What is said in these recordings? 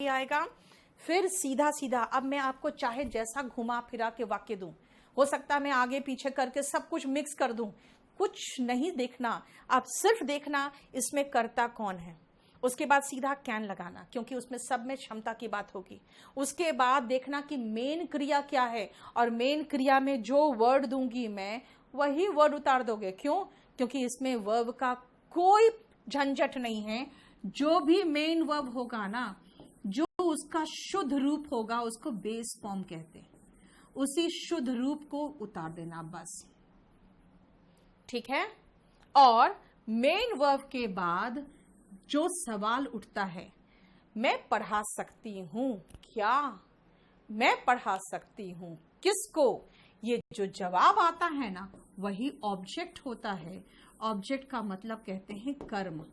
आएगा। फिर सीधा सीधा अब मैं आपको चाहे जैसा घुमा फिरा के वाक्य दूं, हो सकता है मैं आगे पीछे करके सब कुछ मिक्स कर दूं, कुछ नहीं देखना, आप सिर्फ देखना इसमें कर्ता कौन है। उसके बाद सीधा कैन लगाना, क्योंकि उसमें सब में क्षमता की बात होगी। उसके बाद देखना कि मेन क्रिया क्या है, और मेन क्रिया में जो वर्ड दूंगी मैं वही वर्ड उतार दोगे। क्यों? क्योंकि इसमें वर्ब का कोई झंझट नहीं है। जो भी मेन वर्ब होगा ना, जो उसका शुद्ध रूप होगा उसको बेस फॉर्म कहते हैं, उसी शुद्ध रूप को उतार देना बस, ठीक है। और मेन वर्ब के बाद जो सवाल उठता है, मैं पढ़ा सकती हूं क्या, मैं पढ़ा सकती हूं किसको, ये जो जवाब आता है ना वही ऑब्जेक्ट होता है। ऑब्जेक्ट का मतलब कहते हैं कर्म।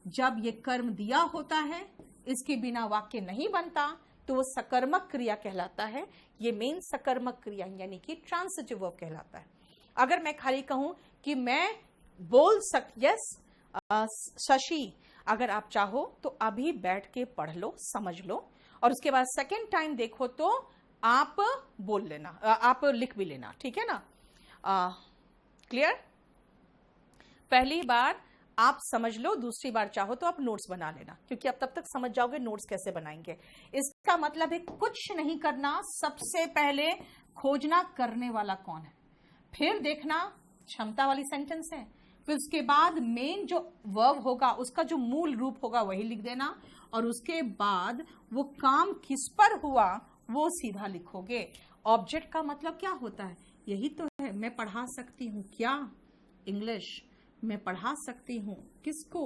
जब ये कर्म दिया होता है, इसके बिना वाक्य नहीं बनता, तो वो सकर्मक क्रिया कहलाता है। ये मेन सकर्मक क्रिया यानी कि ट्रांसिटिव वर्ब कहलाता है। अगर मैं खाली कहूं कि मैं बोल यस शशि, अगर आप चाहो तो अभी बैठ के पढ़ लो, समझ लो, और उसके बाद सेकेंड टाइम देखो तो आप बोल लेना, आप लिख भी लेना, ठीक है ना। क्लियर? पहली बार आप समझ लो, दूसरी बार चाहो तो आप नोट्स बना लेना, क्योंकि आप तब तक समझ जाओगे नोट्स कैसे बनाएंगे। इसका मतलब है कुछ नहीं करना, सबसे पहले खोजना करने वाला कौन है, फिर देखना क्षमता वाली सेंटेंस है, फिर उसके बाद मेन जो वर्ब होगा उसका जो मूल रूप होगा वही लिख देना, और उसके बाद वो काम किस पर हुआ वो सीधा लिखोगे। ऑब्जेक्ट का मतलब क्या होता है? यही तो है, मैं पढ़ा सकती हूँ क्या, इंग्लिश। मैं पढ़ा सकती हूँ किसको,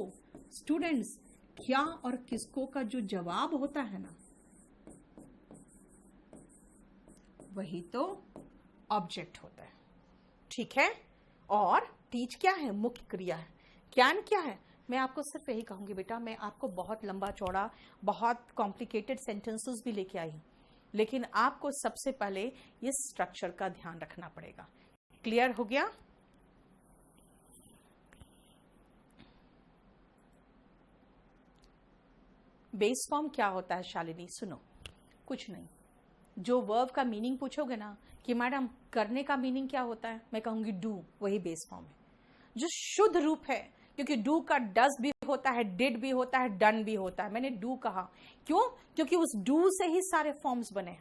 स्टूडेंट्स। क्या और किसको का जो जवाब होता है ना, वही तो ऑब्जेक्ट होता है, ठीक है। और टीच क्या है? मुख्य क्रिया है। कैन क्या है? मैं आपको सिर्फ यही कहूंगी बेटा, मैं आपको बहुत लंबा चौड़ा, बहुत कॉम्प्लिकेटेड सेंटेंसेस भी लेके आई हूं, लेकिन आपको सबसे पहले ये स्ट्रक्चर का ध्यान रखना पड़ेगा। क्लियर हो गया? बेस फॉर्म क्या होता है शालिनी? सुनो, कुछ नहीं। जो वर्ब का मीनिंग पूछोगे ना कि मैडम करने का मीनिंग क्या होता है, मैं कहूंगी डू, वही बेस फॉर्म है। जो शुद्ध रूप है, क्योंकि डू का डज भी होता है, डिड भी होता है, डन भी होता है। मैंने डू कहा क्यों? क्योंकि उस डू से ही सारे फॉर्म्स बने,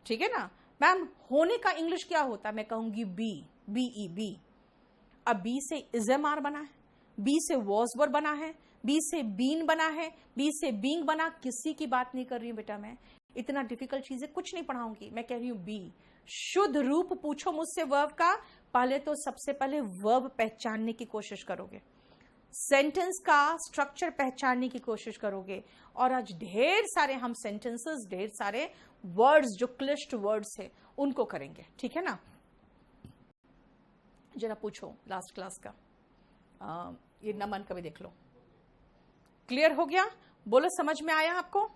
ठीक है ना। मैम होने का इंग्लिश क्या होता है? मैं कहूंगी बी, बीई, बी। अब बी से इजएमआर बना है, बी से वॉज वर्ब बना है, बी से बीन बना है, बी से बींग बना। किसी की बात नहीं कर रही हूं बेटा, मैं इतना डिफिकल्ट चीजें कुछ नहीं पढ़ाऊंगी। मैं कह रही हूं बी। शुद्ध रूप पूछो मुझसे वर्ब का, पहले तो सबसे पहले वर्ब पहचानने की कोशिश करोगे, सेंटेंस का स्ट्रक्चर पहचानने की कोशिश करोगे। और आज ढेर सारे हम सेंटेंसेस, ढेर सारे वर्ड्स जो क्लिष्ट वर्ड्स है उनको करेंगे, ठीक है ना। जरा पूछो लास्ट क्लास का, ये नमन का भी देख लो। क्लियर हो गया? बोलो समझ में आया आपको?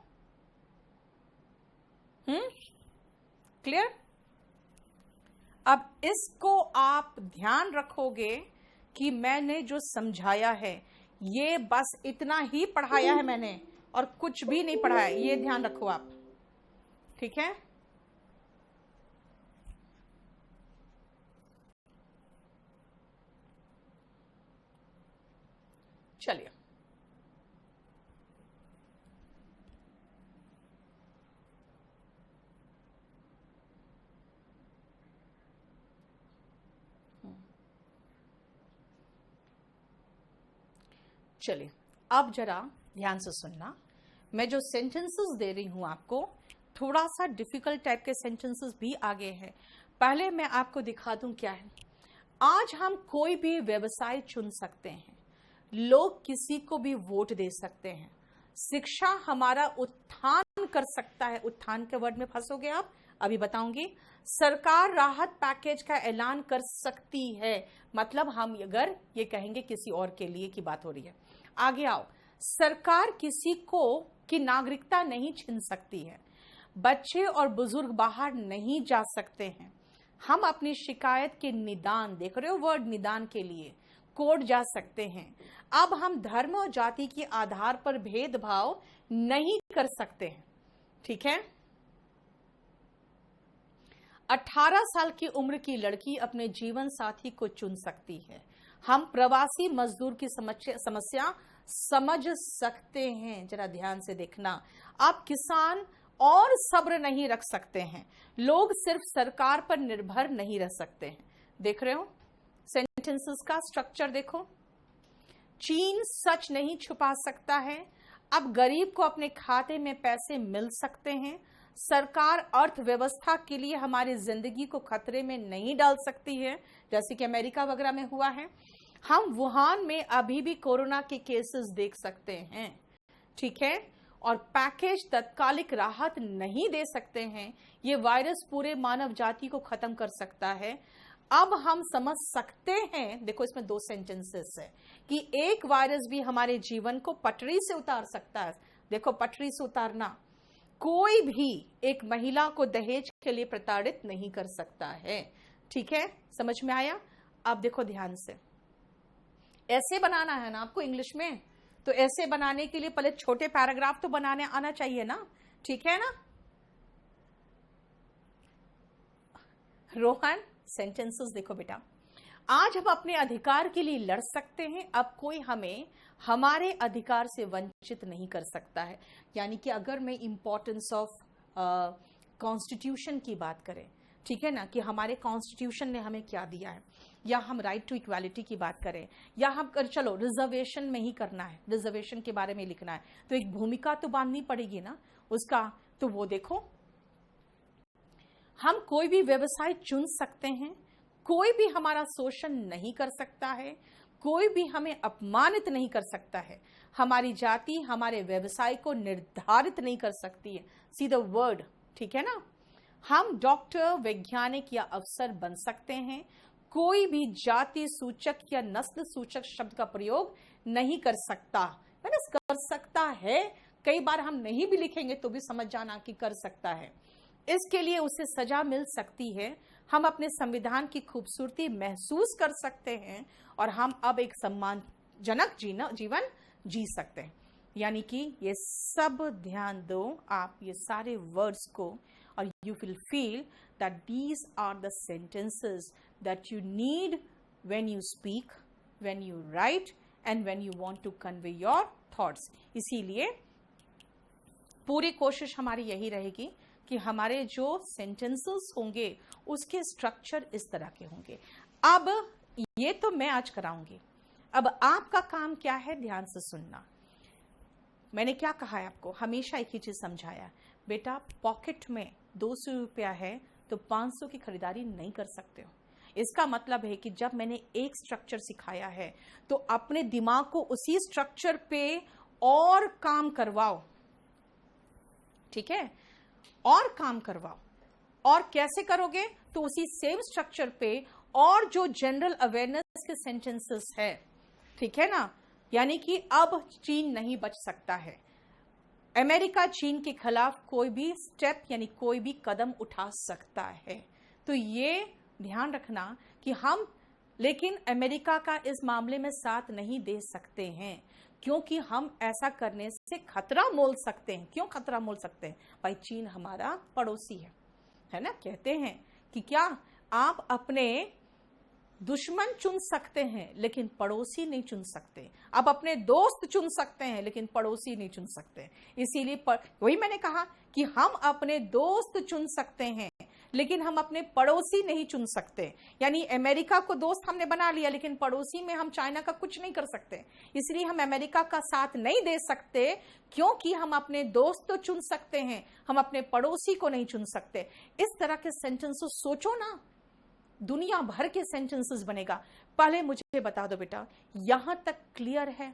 क्लियर? अब इसको आप ध्यान रखोगे कि मैंने जो समझाया है ये बस इतना ही पढ़ाया है मैंने, और कुछ भी नहीं पढ़ाया, ये ध्यान रखो आप, ठीक है। चलिए चलिए अब जरा ध्यान से सुनना। मैं जो सेंटेंसेस दे रही हूं आपको, थोड़ा सा डिफिकल्ट टाइप के सेंटेंसेस भी आगे हैं। पहले मैं आपको दिखा दूं क्या है। आज हम कोई भी व्यवसाय चुन सकते हैं, लोग किसी को भी वोट दे सकते हैं, शिक्षा हमारा उत्थान कर सकता है। उत्थान के वर्ड में फंसोगे आप, अभी बताऊंगी। सरकार राहत पैकेज का ऐलान कर सकती है, मतलब हम अगर ये कहेंगे किसी और के लिए की बात हो रही है। आगे आओ। सरकार किसी को की नागरिकता नहीं छीन सकती है, बच्चे और बुजुर्ग बाहर नहीं जा सकते हैं। हम अपनी शिकायत के निदान, देख रहे हो वर्ड निदान के लिए, कोर्ट जा सकते हैं। अब हम धर्म और जाति के आधार पर भेदभाव नहीं कर सकते हैं, ठीक है। 18 साल की उम्र की लड़की अपने जीवन साथी को चुन सकती है। हम प्रवासी मजदूर की समस्या समझ सकते हैं। जरा ध्यान से देखना, आप किसान और सब्र नहीं रख सकते हैं। लोग सिर्फ सरकार पर निर्भर नहीं रह सकते हैं। देख रहे हो सेंटेंसेस का स्ट्रक्चर, देखो। चीन सच नहीं छुपा सकता है। अब गरीब को अपने खाते में पैसे मिल सकते हैं। सरकार अर्थव्यवस्था के लिए हमारी जिंदगी को खतरे में नहीं डाल सकती है, जैसे कि अमेरिका वगैरह में हुआ है। हम वुहान में अभी भी कोरोना के केसेस देख सकते हैं, ठीक है। और पैकेज तत्कालिक राहत नहीं दे सकते हैं। ये वायरस पूरे मानव जाति को खत्म कर सकता है। अब हम समझ सकते हैं, देखो इसमें 2 सेंटेंसेस है, कि एक वायरस भी हमारे जीवन को पटरी से उतार सकता है। देखो, पटरी से उतारना, कोई भी एक महिला को दहेज के लिए प्रताड़ित नहीं कर सकता है, ठीक है। समझ में आया? अब देखो ध्यान से, ऐसे बनाना है ना आपको इंग्लिश में, तो ऐसे बनाने के लिए पहले छोटे पैराग्राफ तो बनाने आना चाहिए ना, ठीक है ना। रोहन, सेंटेंसेस देखो बेटा। आज हम अपने अधिकार के लिए लड़ सकते हैं। अब कोई हमें हमारे अधिकार से वंचित नहीं कर सकता है। यानी कि अगर मैं इंपॉर्टेंस ऑफ कॉन्स्टिट्यूशन की बात करें, ठीक है ना, कि हमारे कॉन्स्टिट्यूशन ने हमें क्या दिया है, या हम राइट टू इक्वालिटी की बात करें, या हम चलो रिजर्वेशन में ही करना है, रिजर्वेशन के बारे में लिखना है, तो एक भूमिका तो बांधनी पड़ेगी ना उसका। तो वो देखो, हम कोई भी व्यवसाय चुन सकते हैं। कोई भी हमारा शोषण नहीं कर सकता है। कोई भी हमें अपमानित नहीं कर सकता है। हमारी जाति हमारे व्यवसाय को निर्धारित नहीं कर सकती है। सी द वर्ड, ठीक है ना। हम डॉक्टर, वैज्ञानिक या अफसर बन सकते हैं। कोई भी जाति सूचक या नस्ल सूचक शब्द का प्रयोग नहीं कर सकता। मैंने कर सकता है, कई बार हम नहीं भी लिखेंगे तो भी समझ जाना कि कर सकता है। इसके लिए उसे सजा मिल सकती है। हम अपने संविधान की खूबसूरती महसूस कर सकते हैं और हम अब एक सम्मानजनक जीवन जी सकते हैं। यानी कि ये सब ध्यान दो आप ये सारे वर्ड्स को, और you will feel that these are the sentences that you need when you speak, when you write and when you want to convey your thoughts. इसीलिए पूरी कोशिश हमारी यही रहेगी कि हमारे जो सेंटेंसेस होंगे उसके स्ट्रक्चर इस तरह के होंगे। अब ये तो मैं आज कराऊंगी, अब आपका काम क्या है, ध्यान से सुनना। मैंने क्या कहा है आपको, हमेशा एक ही चीज समझाया, बेटा पॉकेट में 200 रुपया है तो 500 की खरीदारी नहीं कर सकते हो। इसका मतलब है कि जब मैंने एक स्ट्रक्चर सिखाया है तो अपने दिमाग को उसी स्ट्रक्चर पे और काम करवाओ, ठीक है, और काम करवाओ। और कैसे करोगे, तो उसी सेम स्ट्रक्चर पे और जो जनरल अवेयरनेस के सेंटेंसेस है, ठीक है ना। यानी कि अब चीन नहीं बच सकता है। अमेरिका चीन के खिलाफ कोई भी स्टेप यानी कोई भी कदम उठा सकता है। तो ये ध्यान रखना कि हम लेकिन अमेरिका का इस मामले में साथ नहीं दे सकते हैं, क्योंकि हम ऐसा करने से खतरा मोल सकते हैं। क्यों खतरा मोल सकते हैं भाई, चीन हमारा पड़ोसी है ना। कहते हैं कि क्या आप अपने दुश्मन चुन सकते हैं लेकिन पड़ोसी नहीं चुन सकते। आप अपने दोस्त चुन सकते हैं लेकिन पड़ोसी नहीं चुन सकते। इसीलिए वही मैंने कहा कि हम अपने दोस्त चुन सकते हैं लेकिन हम अपने पड़ोसी नहीं चुन सकते। यानी अमेरिका को दोस्त हमने बना लिया लेकिन पड़ोसी में हम चाइना का कुछ नहीं कर सकते। इसलिए हम अमेरिका का साथ नहीं दे सकते, क्योंकि हम अपने दोस्त तो चुन सकते हैं, हम अपने पड़ोसी को नहीं चुन सकते। इस तरह के सेंटेंसेस सोचो ना, दुनिया भर के सेंटेंसेस बनेगा। पहले मुझे बता दो बेटा, यहां तक क्लियर है?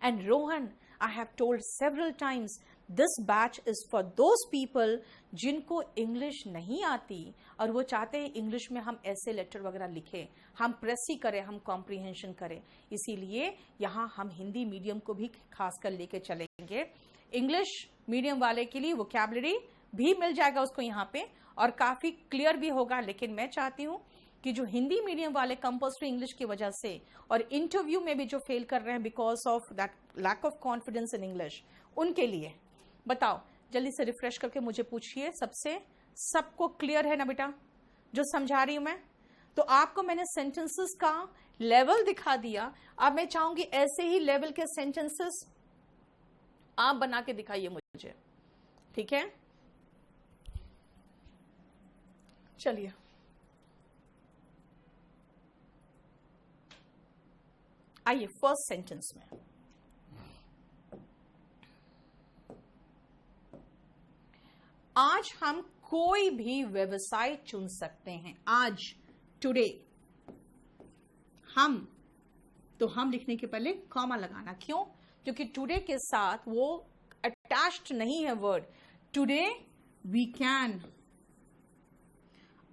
And Rohan, I have told several times this batch is for those people जिनको इंग्लिश नहीं आती और वो चाहते हैं इंग्लिश में हम ऐसे लेटर वगैरह लिखें, हम प्रेस ही करें, हम कॉम्प्रिहेंशन करें। इसीलिए यहाँ हम हिंदी मीडियम को भी खासकर लेके चलेंगे। इंग्लिश मीडियम वाले के लिए वोकैबुलरी भी मिल जाएगा उसको यहाँ पे, और काफी क्लियर भी होगा। लेकिन मैं चाहती हूँ कि जो हिंदी मीडियम वाले कंपल्सरी इंग्लिश की वजह से और इंटरव्यू में भी जो फेल कर रहे हैं because of that lack of confidence in English, उनके लिए बताओ, जल्दी से रिफ्रेश करके मुझे पूछिए। सबको क्लियर है ना बेटा जो समझा रही हूं मैं? तो आपको मैंने सेंटेंसेस का लेवल दिखा दिया। अब मैं चाहूंगी ऐसे ही लेवल के सेंटेंसेस आप बना के दिखाइए मुझे, ठीक है? चलिए, आइए फर्स्ट सेंटेंस में। आज हम कोई भी व्यवसाय चुन सकते हैं। आज, टुडे, हम, तो हम लिखने के पहले कॉमा लगाना। क्यों? क्योंकि टुडे के साथ वो अटैच्ड नहीं है वर्ड। Today we can.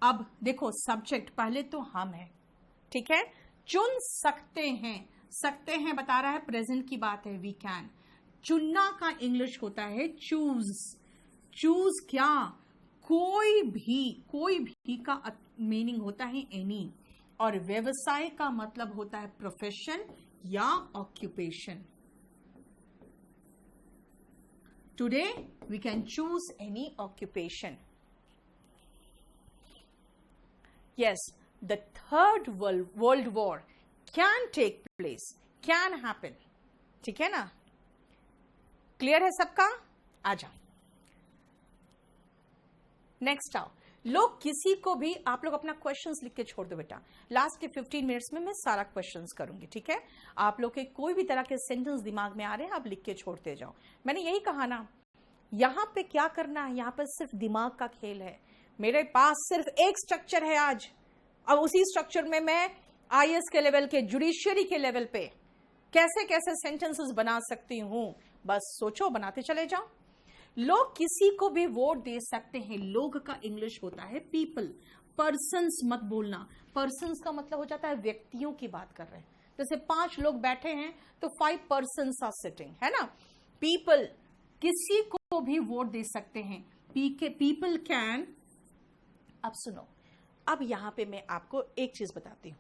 अब देखो सब्जेक्ट पहले तो हम है, ठीक है? चुन सकते हैं, सकते हैं बता रहा है, प्रेजेंट की बात है, वी कैन। चुनना का इंग्लिश होता है चूज। चूज क्या? कोई भी का मीनिंग होता है एनी, और व्यवसाय का मतलब होता है प्रोफेशन या occupation. Today we can choose any occupation. Yes, the third world war can take place, can happen. ठीक है ना? क्लियर है सबका? आ जाओ, नेक्स्ट आओ। लोग किसी को भी, आप लोग अपना क्वेश्चंस लिख के छोड़ दो बेटा। लास्ट के 15 मिनट्स में मैं सारा क्वेश्चंस करूंगी, ठीक है? आप लोग के कोई भी तरह के सेंटेंस दिमाग में आ रहे हैं, आप लिख के छोड़ते जाओ। मैंने यही कहा ना, यहां पे क्या करना है, यहां पे सिर्फ दिमाग का खेल है। मेरे पास सिर्फ एक स्ट्रक्चर है आज, अब उसी स्ट्रक्चर में मैं आईएएस के लेवल के, जुडिशियरी के लेवल पे कैसे कैसे सेंटेंसेस बना सकती हूं, बस सोचो, बनाते चले जाओ। लोग किसी को भी वोट दे सकते हैं। लोग का इंग्लिश होता है पीपल। पर्सन्स मत बोलना, पर्सन्स का मतलब हो जाता है व्यक्तियों की बात कर रहे हैं। जैसे 5 लोग बैठे हैं तो 5 पर्सन्स आर सिटिंग, है ना? पीपल, किसी को भी वोट दे सकते हैं। People can. अब सुनो, अब यहां पे मैं आपको एक चीज बताती हूं।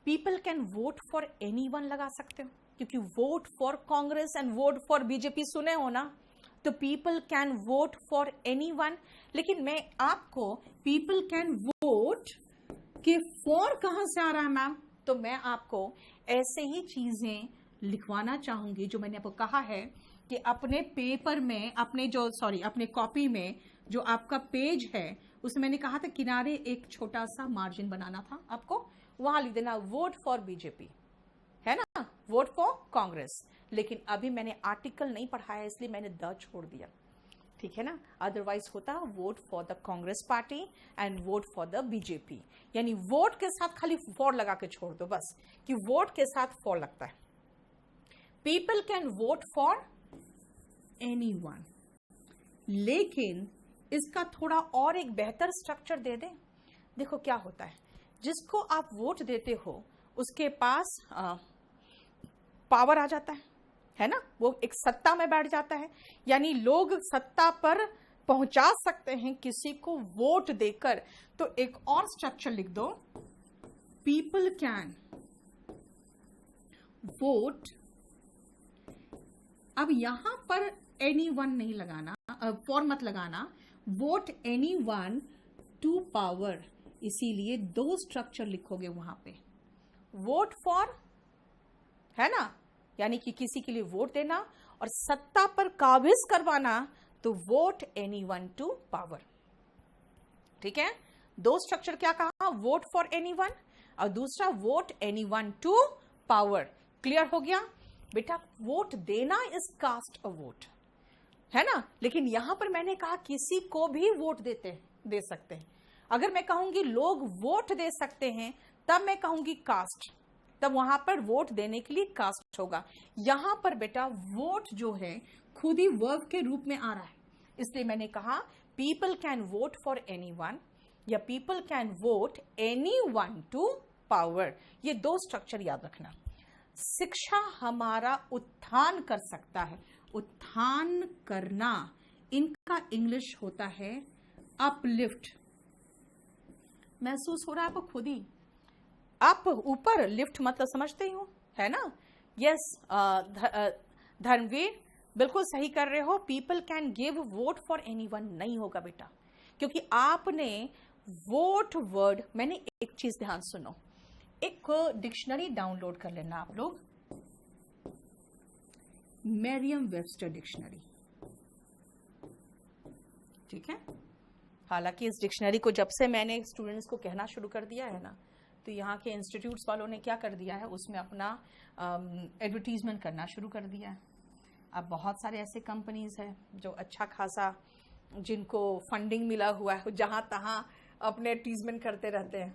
People can vote for anyone लगा सकते हो, क्योंकि vote for Congress and vote for BJP सुने हो ना, तो people can vote for anyone. लेकिन मैं आपको पीपल कैन वोट के फॉर कहां से आ रहा है मैम, तो मैं आपको ऐसे ही चीजें लिखवाना चाहूंगी जो मैंने आपको कहा है कि अपने पेपर में, अपने कॉपी में जो आपका पेज है उसमें मैंने कहा था किनारे एक छोटा सा मार्जिन बनाना था आपको, वहां लिख देना वोट फॉर बीजेपी, है ना, वोट फॉर कांग्रेस। लेकिन अभी मैंने आर्टिकल नहीं पढ़ाया इसलिए मैंने द छोड़ दिया, ठीक है ना? अदरवाइज होता vote for the Congress party and vote for the BJP, यानी वोट के साथ खाली फॉर लगा के छोड़ दो बस, कि वोट के साथ फॉर लगता है। People can vote for anyone, लेकिन इसका थोड़ा और एक बेहतर स्ट्रक्चर दे दें। देखो क्या होता है, जिसको आप वोट देते हो उसके पास पावर आ जाता है ना? वो एक सत्ता में बैठ जाता है, यानी लोग सत्ता पर पहुंचा सकते हैं किसी को वोट देकर। तो एक और स्ट्रक्चर लिख दो, पीपल कैन वोट। अब यहां पर एनीवन नहीं लगाना, फॉर मत लगाना, वोट एनीवन टू पावर, इसीलिए 2 स्ट्रक्चर लिखोगे वहां पे। वोट फॉर, है ना, यानी कि किसी के लिए वोट देना, और सत्ता पर काबिज करवाना तो वोट एनीवन टू पावर, ठीक है? 2 स्ट्रक्चर क्या कहा, वोट फॉर एनीवन और दूसरा vote anyone to power. Clear हो गया बेटा? वोट देना इज कास्ट अ वोट, है ना? लेकिन यहां पर मैंने कहा किसी को भी वोट दे सकते हैं। अगर मैं कहूंगी लोग वोट दे सकते हैं तब मैं कहूंगी कास्ट, तब वहां पर वोट देने के लिए कास्ट होगा। यहां पर बेटा वोट जो है खुद ही वर्ब के रूप में आ रहा है, इसलिए मैंने कहा people can vote for anyone या people can vote anyone to power. ये 2 स्ट्रक्चर याद रखना। शिक्षा हमारा उत्थान कर सकता है। उत्थान करना, इनका इंग्लिश होता है अपलिफ्ट। महसूस हो रहा है आपको खुद ही? आप ऊपर लिफ्ट मतलब समझते ही हो, है ना? यस, धर्मवीर बिल्कुल सही कर रहे हो। People can give vote for anyone नहीं होगा बेटा, क्योंकि आपने वोट वर्ड, मैंने एक चीज ध्यान सुनो, एक डिक्शनरी डाउनलोड कर लेना आप लोग, मेरियम वेबस्टर डिक्शनरी, ठीक है? हालांकि इस डिक्शनरी को जब से मैंने स्टूडेंट्स को कहना शुरू कर दिया है ना, तो यहाँ के इंस्टीट्यूट्स वालों ने क्या कर दिया है, उसमें अपना एडवर्टीजमेंट करना शुरू कर दिया है। अब बहुत सारे ऐसे कंपनीज हैं जो अच्छा खासा, जिनको फंडिंग मिला हुआ है, जहां तहां अपने एडवर्टीजमेंट करते रहते हैं,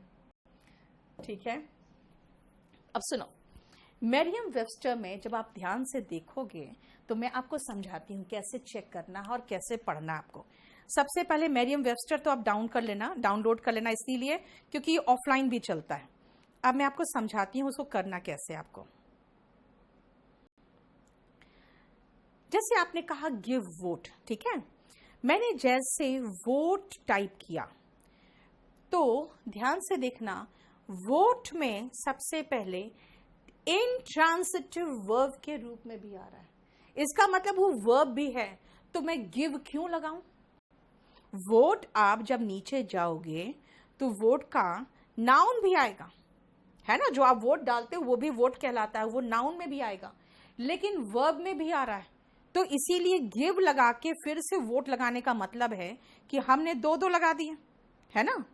ठीक है? अब सुनो, मेरियम वेबस्टर में जब आप ध्यान से देखोगे तो मैं आपको समझाती हूँ कैसे चेक करना है और कैसे पढ़ना है आपको। सबसे पहले मेरियम वेबस्टर तो आप डाउनलोड कर लेना, इसीलिए क्योंकि ये ऑफलाइन भी चलता है। अब मैं आपको समझाती हूँ उसको करना कैसे आपको। जैसे आपने कहा गिव वोट, ठीक है? मैंने जैसे वोट टाइप किया तो ध्यान से देखना, वोट में सबसे पहले इंट्रांसिटिव वर्ब के रूप में भी आ रहा है। इसका मतलब वो वर्ब भी है, तो मैं गिव क्यों लगाऊं? वोट आप जब नीचे जाओगे तो वोट का नाउन भी आएगा, है ना? जो आप वोट डालते हो वो भी वोट कहलाता है, वो नाउन में भी आएगा, लेकिन वर्ब में भी आ रहा है। तो इसीलिए गिव लगा के फिर से वोट लगाने का मतलब है कि हमने दो दो लगा दिए, है ना?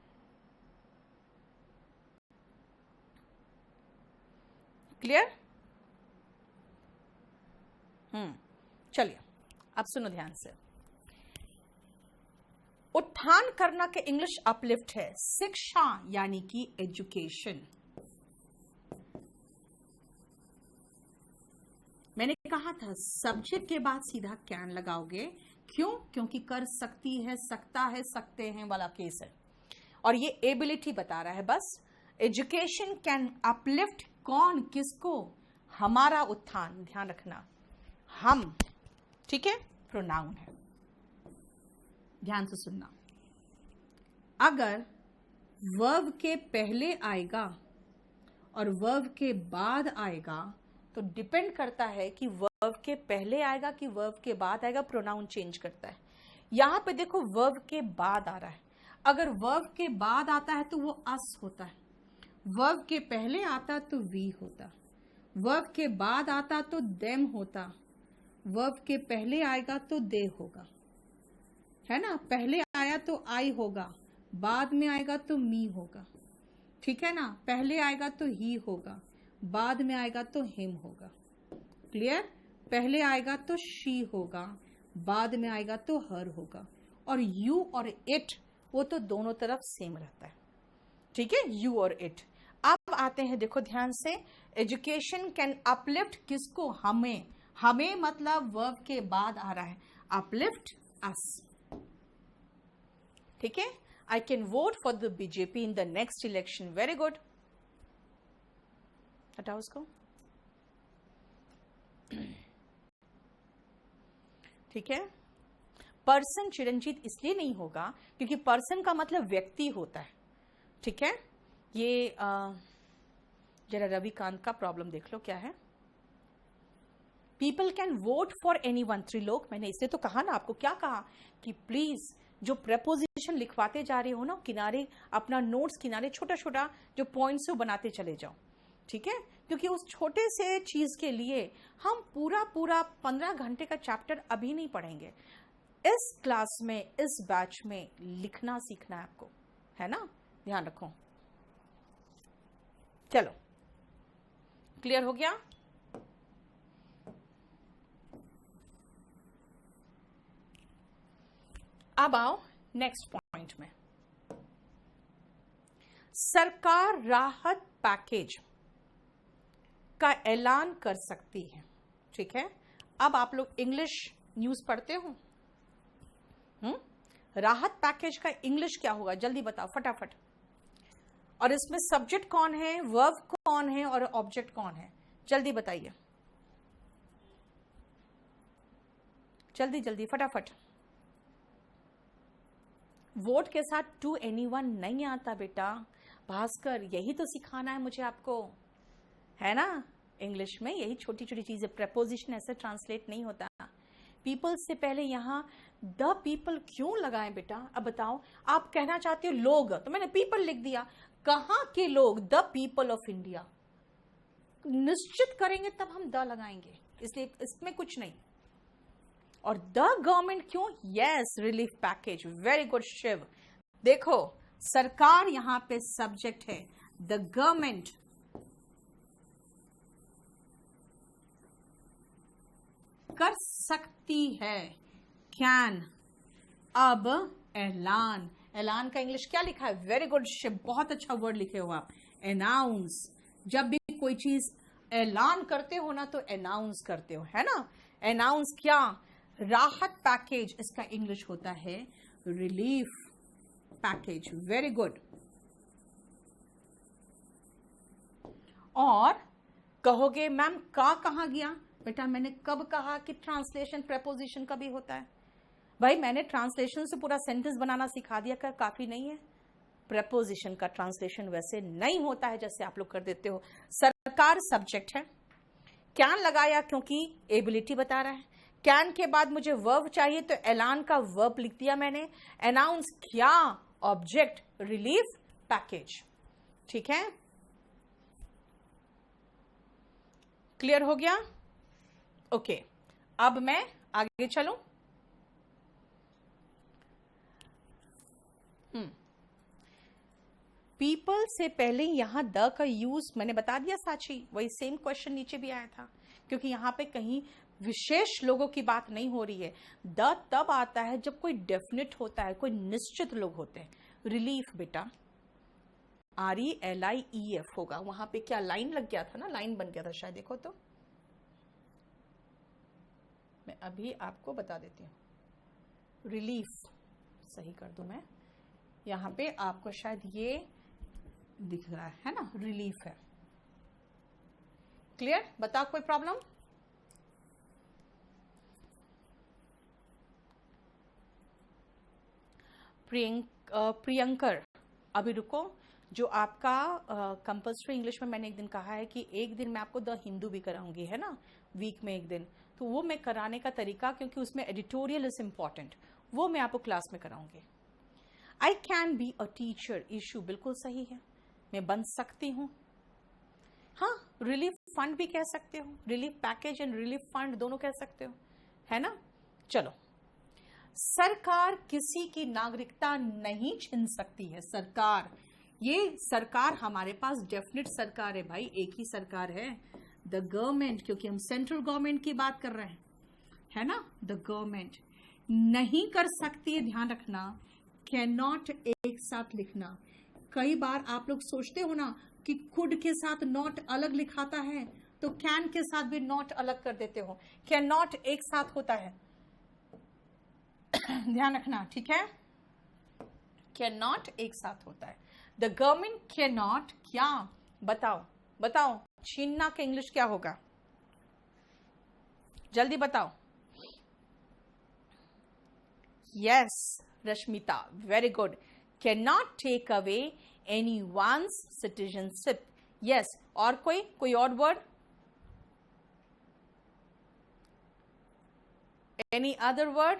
क्लियर? चलिए अब सुनो ध्यान से। उत्थान करना के इंग्लिश अपलिफ्ट है शिक्षा, यानी कि एजुकेशन। मैंने कहा था सब्जेक्ट के बाद सीधा कैन लगाओगे, क्यों? क्योंकि कर सकती है, सकता है, सकते हैं वाला केस है, और ये एबिलिटी बता रहा है बस। एजुकेशन कैन अपलिफ्ट कौन, किसको? हमारा उत्थान, ध्यान रखना, हम, ठीक है? प्रोनाउन है, ध्यान से सुनना। अगर वर्ब के पहले आएगा और वर्ब के बाद आएगा तो डिपेंड करता है कि वर्ब के पहले आएगा कि वर्ब के बाद आएगा, प्रोनाउन चेंज करता है। यहां पे देखो वर्ब के बाद आ रहा है, अगर वर्ब के बाद आता है तो वो अस होता है, वर्ब के पहले आता तो वी होता, वर्ब के बाद आता तो देम होता, वर्ब के पहले आएगा तो दे होगा, है ना? पहले आया तो आई होगा, बाद में आएगा तो मी होगा, ठीक है ना? पहले आएगा तो ही होगा, बाद में आएगा तो हिम होगा। क्लियर? पहले आएगा तो शी होगा, बाद में आएगा तो हर होगा, और यू और इट वो तो दोनों तरफ सेम रहता है, ठीक है? यू और इट। अब आते हैं, देखो ध्यान से, एजुकेशन कैन अपलिफ्ट किसको? हमें। हमें मतलब वर्ब के बाद आ रहा है, अपलिफ्ट अस, ठीक है? I can vote for the BJP in the next election. Very good. हटाओ उसको, ठीक है? पर्सन चिरंजीत इसलिए नहीं होगा क्योंकि पर्सन का मतलब व्यक्ति होता है, ठीक है? ये जरा रविकांत का प्रॉब्लम देख लो क्या है। People can vote for anyone, Trilok, मैंने इसलिए तो कहा ना आपको, क्या कहा कि प्लीज जो प्रेपोजिशन लिखवाते जा रहे हो ना, किनारे अपना नोट्स किनारे छोटा छोटा जो पॉइंट्स हो बनाते चले जाओ, ठीक है? क्योंकि उस छोटे से चीज के लिए हम पूरा 15 घंटे का चैप्टर अभी नहीं पढ़ेंगे। इस क्लास में, इस बैच में लिखना सीखना है आपको, है ना? ध्यान रखो। चलो, क्लियर हो गया? अब आओ नेक्स्ट पॉइंट में। सरकार राहत पैकेज का ऐलान कर सकती है, ठीक है? अब आप लोग इंग्लिश न्यूज पढ़ते हो, राहत पैकेज का इंग्लिश क्या होगा? जल्दी बताओ फटाफट। और इसमें सब्जेक्ट कौन है, वर्ब कौन है और ऑब्जेक्ट कौन है? जल्दी बताइए, जल्दी जल्दी फटाफट। वोट के साथ टू एनीवन नहीं आता बेटा। भास्कर, यही तो सिखाना है मुझे आपको, है ना। इंग्लिश में यही छोटी छोटी चीजें, प्रेपोजिशन ऐसे ट्रांसलेट नहीं होता। पीपल से पहले यहां द पीपल क्यों लगाएं बेटा? अब बताओ, आप कहना चाहते हो लोग, तो मैंने पीपल लिख दिया। कहां के लोग? The people of India. निश्चित करेंगे तब हम द लगाएंगे, इसलिए इसमें कुछ नहीं। और द गवर्नमेंट क्यों? Yes, relief package. Very good Shiv. देखो, सरकार यहां पे सब्जेक्ट है, द गवर्नमेंट कर सकती है, कैन। अब ऐलान, ऐलान का इंग्लिश क्या लिखा है? वेरी गुड शिव, बहुत अच्छा वर्ड लिखे हो आप, अनाउंस। जब भी कोई चीज ऐलान करते हो ना तो अनाउंस करते हो, है ना। अनाउंस क्या? राहत पैकेज, इसका इंग्लिश होता है रिलीफ पैकेज। Very good. और कहोगे मैम का कहां गया? बेटा मैंने कब कहा कि ट्रांसलेशन प्रेपोजिशन का भी होता है? भाई मैंने ट्रांसलेशन से पूरा सेंटेंस बनाना सिखा दिया, कर काफी नहीं है? प्रेपोजिशन का ट्रांसलेशन वैसे नहीं होता है जैसे आप लोग कर देते हो। सरकार सब्जेक्ट है, कैन लगाया क्योंकि एबिलिटी बता रहा है। कैन के बाद मुझे वर्ब चाहिए तो ऐलान का वर्ब लिख दिया मैंने। अनाउंस क्या? Object, relief package. ठीक है, क्लियर हो गया? ओके, अब मैं आगे चलूं। पीपल से पहले यहां द का यूज मैंने बता दिया साची, वही सेम क्वेश्चन नीचे भी आया था, क्योंकि यहां पे कहीं विशेष लोगों की बात नहीं हो रही है। द तब आता है जब कोई डेफिनेट होता है, कोई निश्चित लोग होते हैं। रिलीफ बेटा RELIEF होगा। वहां पे क्या लाइन लग गया था ना, लाइन बन गया था शायद, देखो तो मैं अभी आपको बता देती हूँ। रिलीफ सही कर दूं मैं, यहां पे आपको शायद ये दिख रहा है ना, रिलीफ है। क्लियर? बताओ कोई प्रॉब्लम? प्रियंकर अभी रुको, जो आपका कंपल्सरी इंग्लिश में मैंने एक दिन कहा है कि एक दिन मैं आपको द हिंदू भी कराऊंगी, है ना, वीक में एक दिन, तो वो मैं कराने का तरीका, क्योंकि उसमें एडिटोरियल इज इंपॉर्टेंट, वो मैं आपको क्लास में कराऊंगी। I can be a teacher, issue बिल्कुल सही है, मैं बन सकती हूं। हाँ, रिलीफ फंड भी कह सकते हो, relief package and relief fund दोनों कह सकते हो, है ना। चलो, सरकार किसी की नागरिकता नहीं छीन सकती है। सरकार, ये सरकार हमारे पास डेफिनेट सरकार है भाई, एक ही सरकार है, द गवर्नमेंट, क्योंकि हम सेंट्रल गवर्नमेंट की बात कर रहे हैं, है ना। द गवर्नमेंट नहीं कर सकती है, ध्यान रखना, कैन नॉट एक साथ लिखना। कई बार आप लोग सोचते हो ना कि कुड के साथ नॉट अलग लिखाता है, तो कैन के साथ भी नॉट अलग कर देते हो, कैन नॉट एक साथ होता है, ध्यान रखना, ठीक है। कैन नॉट एक साथ होता है। द गवर्नमेंट कैन नॉट क्या? बताओ बताओ, छीनना का इंग्लिश क्या होगा? जल्दी बताओ। Yes Rashmita, very good. Can not take away anyone's citizenship. yes, और कोई और word? Any other word?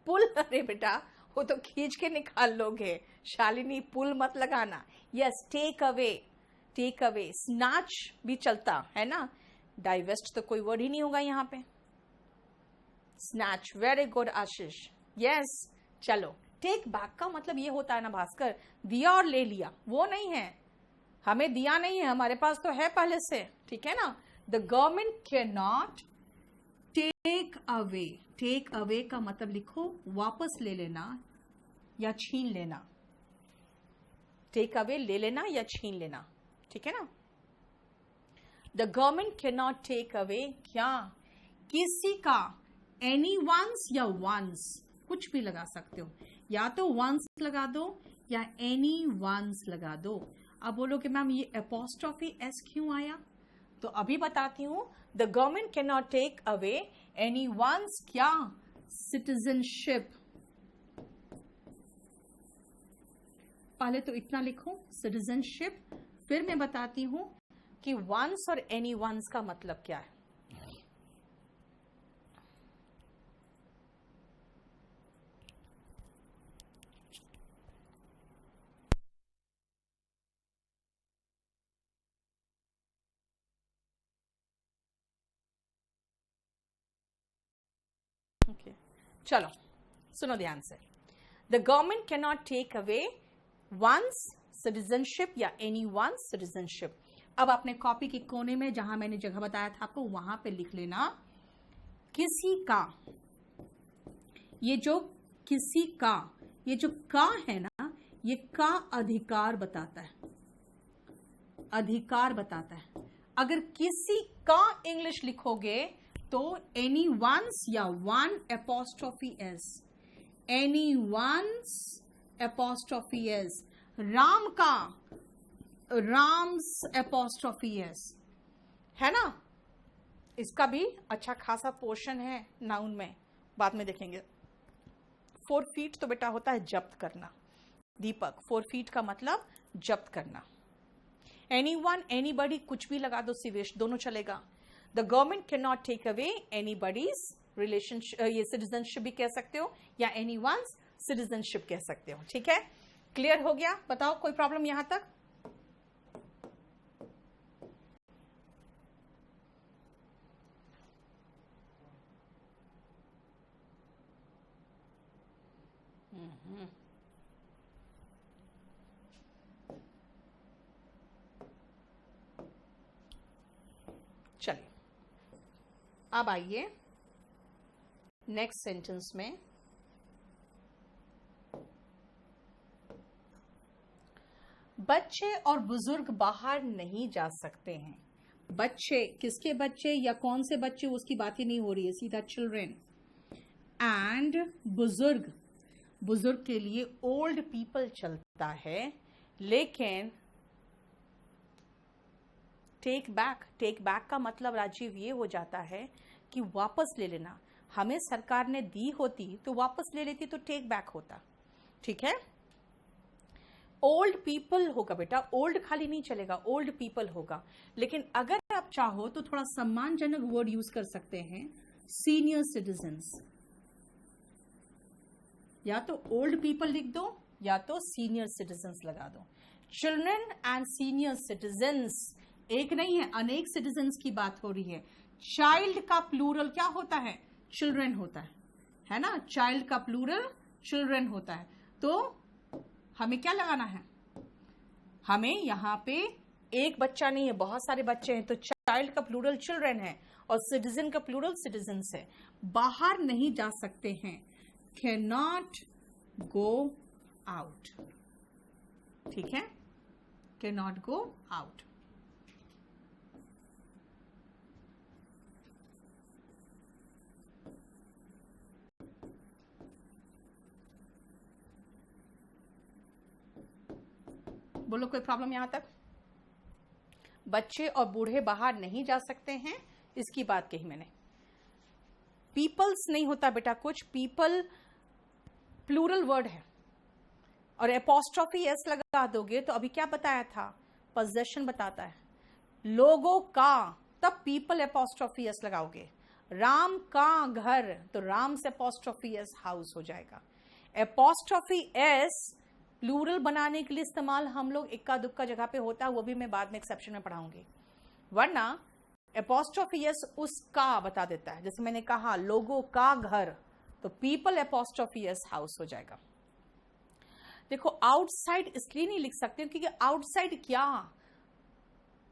Pull? अरे बेटा वो तो खींच के निकाल लोगे शालिनी, पुल मत लगाना। Yes, take away, take away. Snatch भी चलता है ना, डाइवेस्ट तो कोई वर्ड ही नहीं होगा यहाँ पे। स्नैच, वेरी गुड आशीष। यस, चलो, टेक बैक का मतलब ये होता है ना भास्कर, दिया और ले लिया, वो नहीं है, हमें दिया नहीं है, हमारे पास तो है पहले से, ठीक है ना। The government can not take away, take away का मतलब लिखो वापस ले लेना या छीन लेना। टेक अवे ले लेना या छीन लेना, ठीक है ना। The government can not take away क्या? किसी का, एनी वंस या वंस, कुछ भी लगा सकते हो, या तो वंस लगा दो या एनी वंस लगा दो। अब बोलो कि मैम ये एपोस्ट्रोफी एस क्यों आया, तो अभी बताती हूं। The government can not take away anyone's क्या? सिटीजनशिप। पहले तो इतना लिखो सिटीजनशिप, फिर मैं बताती हूं कि वंस और एनी वंस का मतलब क्या है। Okay. चलो सुनो ध्यान से। The government can not take away one's citizenship या एनी वंस सिटीजनशिप। अब अपने कॉपी के कोने में जहां मैंने जगह बताया था आपको वहां पे लिख लेना किसी का, ये जो किसी का, ये जो का है ना, ये का अधिकार बताता है, अधिकार बताता है। अगर किसी का इंग्लिश लिखोगे तो एनी वंस या one apostrophe S, anyone's apostrophe S, Ram का, राम्स एपोस्ट्रोफी एस, है ना। इसका भी अच्छा खासा पोर्शन है नाउन में, बाद में देखेंगे। 4 फीट तो बेटा होता है जब्त करना, दीपक 4 फीट का मतलब जब्त करना। एनी वन, एनीबडी, कुछ भी लगा दो, सिवेश, दोनों चलेगा। The government can not take away anybody's relationship, ये सिटीजनशिप भी कह सकते हो या एनी वंस सिटीजनशिप कह सकते हो। ठीक है, क्लियर हो गया? बताओ कोई प्रॉब्लम यहां तक? चलिए अब आइए नेक्स्ट सेंटेंस में। बच्चे और बुजुर्ग बाहर नहीं जा सकते हैं। बच्चे, किसके बच्चे या कौन से बच्चे, उसकी बात ही नहीं हो रही है, सीधा चिल्ड्रेन। एंड बुजुर्ग, बुजुर्ग के लिए ओल्ड पीपल चलता है, लेकिन टेक बैक, टेक बैक का मतलब राजीव ये हो जाता है कि वापस ले लेना। हमें सरकार ने दी होती तो वापस ले लेती तो टेक बैक होता। ठीक है, ओल्ड पीपल होगा बेटा, ओल्ड खाली नहीं चलेगा, ओल्ड पीपल होगा। लेकिन अगर आप चाहो तो थोड़ा सम्मानजनक वर्ड यूज कर सकते हैं, सीनियर सिटीजन्स। या तो ओल्ड पीपल लिख दो या तो सीनियर सिटीजन्स लगा दो। चिल्ड्रन एंड सीनियर सिटीजन्स एक नहीं है, अनेक सिटीजन्स की बात हो रही है। चाइल्ड का प्लूरल क्या होता है? चिल्ड्रन होता है ना। चाइल्ड का प्लूरल चिल्ड्रन होता है। तो हमें क्या लगाना है? हमें यहां पे एक बच्चा नहीं है, बहुत सारे बच्चे हैं। तो चाइल्ड का प्लूरल चिल्ड्रन है और सिटीजन का प्लूरल सिटीजन्स है। बाहर नहीं जा सकते हैं, कैन नॉट गो आउट। ठीक है, कैन नॉट गो आउट। बोलो कोई प्रॉब्लम यहां तक? बच्चे और बूढ़े बाहर नहीं जा सकते हैं, इसकी बात कही मैंने। पीपल्स नहीं होता बेटा कुछ, पीपल प्लूरल वर्ड है और एपोस्ट्रोफी एस लगा दोगे तो अभी क्या बताया था? पोजेशन बताता है। लोगों का, तब पीपल एपोस्ट्रोफी एस लगाओगे। राम का घर, तो राम से एपोस्ट्रोफी एस हाउस हो जाएगा। एपोस्ट्रोफी एस प्लूरल बनाने के लिए इस्तेमाल हम लोग इक्का दुक्का जगह पे होता है, वो भी मैं बाद में एक्सेप्शन में पढ़ाऊंगी। वरना एपोस्ट्रोफी एस उसका बता देता है। जैसे मैंने कहा लोगों का घर, तो पीपल एपोस्ट्रोफी एस हाउस हो जाएगा। देखो आउटसाइड इसलिए नहीं लिख सकते क्योंकि आउटसाइड क्या,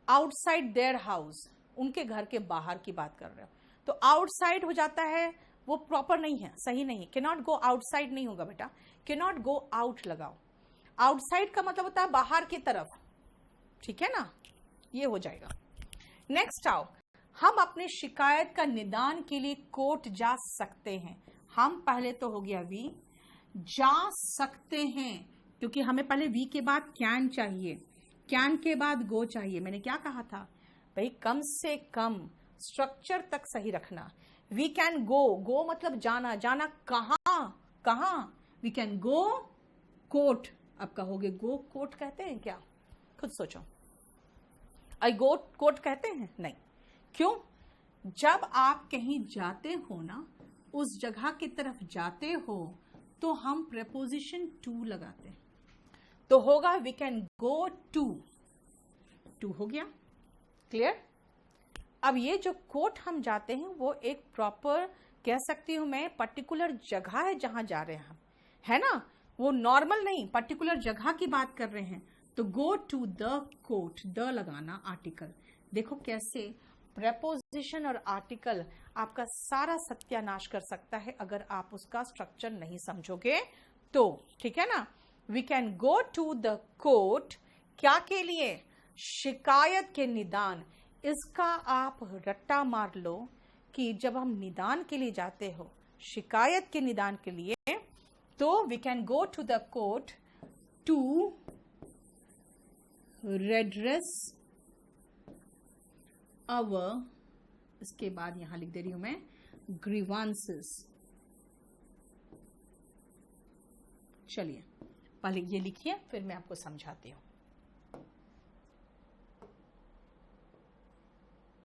आउटसाइड देयर हाउस, उनके घर के बाहर की बात कर रहे हो। तो आउटसाइड हो जाता है, वो प्रॉपर नहीं है, सही नहीं। कैन नॉट गो आउटसाइड नहीं होगा बेटा, कैन नॉट गो आउट लगाओ। आउटसाइड का मतलब होता है बाहर की तरफ। ठीक है ना, ये हो जाएगा। नेक्स्ट आओ, हम अपने शिकायत का निदान के लिए कोर्ट जा सकते हैं। हम पहले तो हो गया वी, जा सकते हैं, क्योंकि हमें पहले वी के बाद कैन चाहिए, कैन के बाद गो चाहिए। मैंने क्या कहा था भाई, कम से कम स्ट्रक्चर तक सही रखना। वी कैन गो, गो मतलब जाना, जाना कहां, कहां? वी कैन गो कोर्ट, अब कहोगे गो कोर्ट कहते हैं क्या? खुद सोचो। आई गो कोर्ट कहते हैं? नहीं। क्यों? जब आप कहीं जाते हो ना, उस जगह की तरफ जाते हो, तो हम प्रेपोजिशन टू लगाते हैं, तो होगा we can go to. To हो गया, क्लियर? अब ये जो कोर्ट हम जाते हैं वो एक प्रॉपर, कह सकती हूं मैं, पर्टिकुलर जगह है जहां जा रहे हैं हम, है ना? वो नॉर्मल नहीं, पर्टिकुलर जगह की बात कर रहे हैं। तो go to the court, the लगाना आर्टिकल। देखो कैसे प्रेपोजिशन और आर्टिकल आपका सारा सत्यानाश कर सकता है अगर आप उसका स्ट्रक्चर नहीं समझोगे तो, ठीक है ना? We can go to the court, क्या के लिए? शिकायत के निदान। इसका आप रट्टा मार लो कि जब हम निदान के लिए जाते हो, शिकायत के निदान के लिए, तो we can go to the court to redress our, इसके बाद यहां लिख दे रही हूं मैं, ग्रीवांसेस। चलिए पहले ये लिखिए, फिर मैं आपको समझाती हूं।